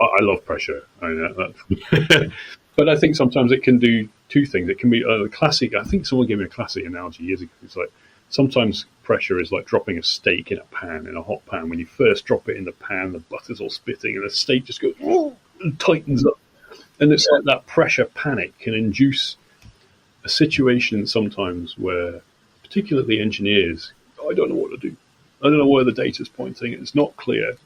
I love pressure. I know that. But I think sometimes it can do two things. It can be a classic. I think someone gave me a classic analogy years ago. It's like sometimes pressure is like dropping a steak in a pan, in a hot pan. When you first drop it in the pan, the butter's all spitting, and the steak just goes and tightens up. And it's like that pressure panic can induce a situation sometimes where, particularly engineers, I don't know what to do. I don't know where the data's pointing. It's not clear.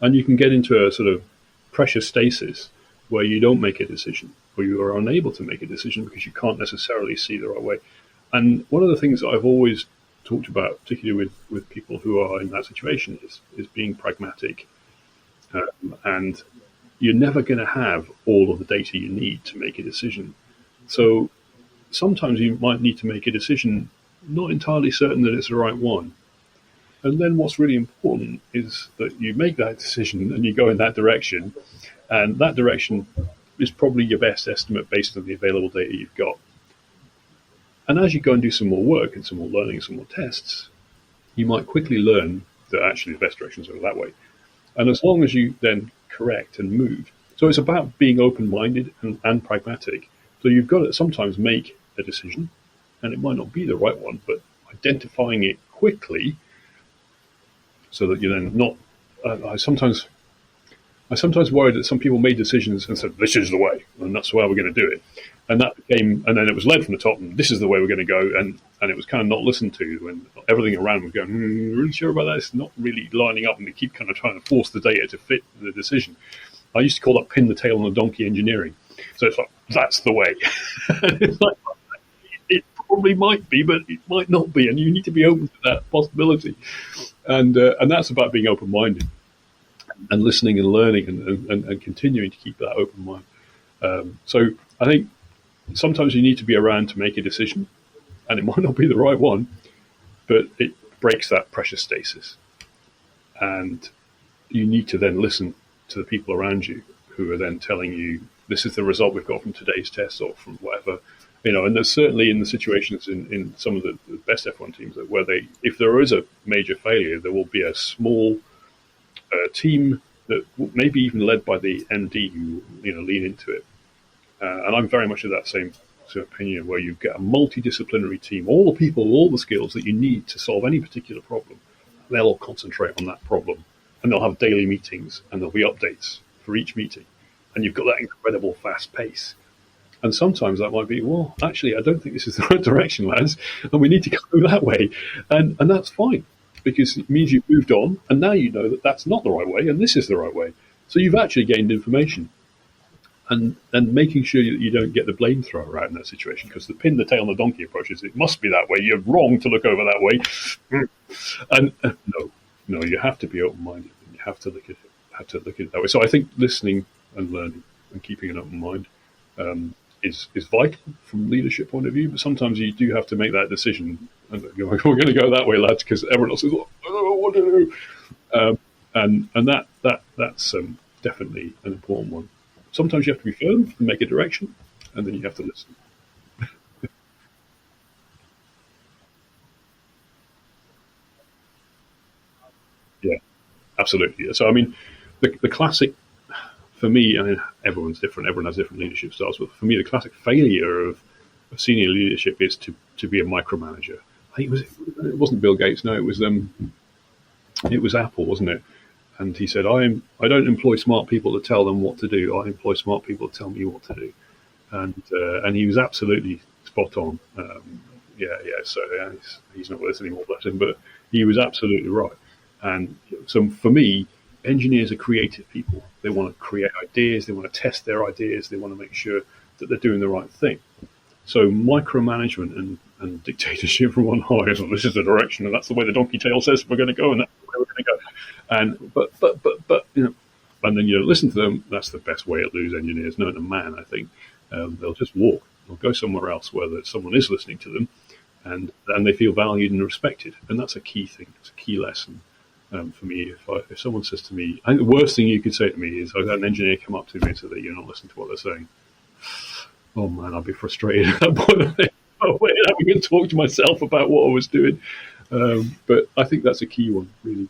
And you can get into a sort of pressure stasis where you don't make a decision, or you are unable to make a decision because you can't necessarily see the right way. And one of the things that I've always talked about, particularly with people who are in that situation, is being pragmatic. And you're never going to have all of the data you need to make a decision. So sometimes you might need to make a decision, not entirely certain that it's the right one. And then what's really important is that you make that decision and you go in that direction. And that direction is probably your best estimate based on the available data you've got. And as you go and do some more work and some more learning, some more tests, you might quickly learn that actually the best directions are that way. And as long as you then correct and move. So it's about being open-minded and pragmatic. So you've got to sometimes make a decision, and it might not be the right one, but identifying it quickly so that you're then not... I sometimes worry that some people made decisions and said, this is the way, and that's the way we're going to do it. And that became, and then it was led from the top, and this is the way we're going to go, and it was kind of not listened to when everything around was going, really sure about that? It's not really lining up, and they keep kind of trying to force the data to fit the decision. I used to call that pin the tail on the donkey engineering. So it's like, that's the way. It's like, it probably might be, but it might not be, and you need to be open to that possibility. And that's about being open-minded and listening and learning and continuing to keep that open mind. So I think sometimes you need to be around to make a decision, and it might not be the right one, but it breaks that pressure stasis. And you need to then listen to the people around you who are then telling you, this is the result we've got from today's test or from whatever. And there's certainly in the situations in some of the best F1 teams where if there is a major failure, there will be a small team that maybe even led by the MD who lean into it. And I'm very much of that same sort of opinion, where you get a multidisciplinary team, all the people, all the skills that you need to solve any particular problem. They'll all concentrate on that problem, and they'll have daily meetings, and there'll be updates for each meeting. And you've got that incredible fast pace. And sometimes that might be, well, actually, I don't think this is the right direction, lads, and we need to go that way. And that's fine, because it means you've moved on, and now you know that that's not the right way, and this is the right way. So you've actually gained information. And making sure that you don't get the blame thrower out in that situation, because the pin the tail on the donkey approach is, it must be that way. You're wrong to look over that way. And no, you have to be open-minded, and you have to look at it that way. So I think listening and learning and keeping an open mind is vital from a leadership point of view. But sometimes you do have to make that decision, and go, we're going to go that way, lads, because everyone else is like, I don't know what to do. And that's definitely an important one. Sometimes you have to be firm and make a direction, and then you have to listen. Yeah, absolutely. So, I mean, the classic, for me, I mean, everyone's different. Everyone has different leadership styles. But for me, the classic failure of senior leadership is to be a micromanager. I think it wasn't Bill Gates. No, it was Apple, wasn't it? And he said, I don't employ smart people to tell them what to do. I employ smart people to tell me what to do. And he was absolutely spot on. So he's not with us anymore, bless him, but he was absolutely right. And so for me, engineers are creative people. They want to create ideas. They want to test their ideas. They want to make sure that they're doing the right thing. So micromanagement and dictatorship from on high is, well, this is the direction, and that's the way the donkey tail says we're going to go, and that's the way we're going to go. And but and then you listen to them. That's the best way to lose engineers, known to man. I think they'll just walk. They'll go somewhere else where someone is listening to them, and they feel valued and respected. And that's a key thing. It's a key lesson for me. If someone says to me, I think the worst thing you could say to me is, I've had an engineer come up to me and say that you're not listening to what they're saying. Oh man, I'd be frustrated at that point. Having to talk to myself about what I was doing. But I think that's a key one, really.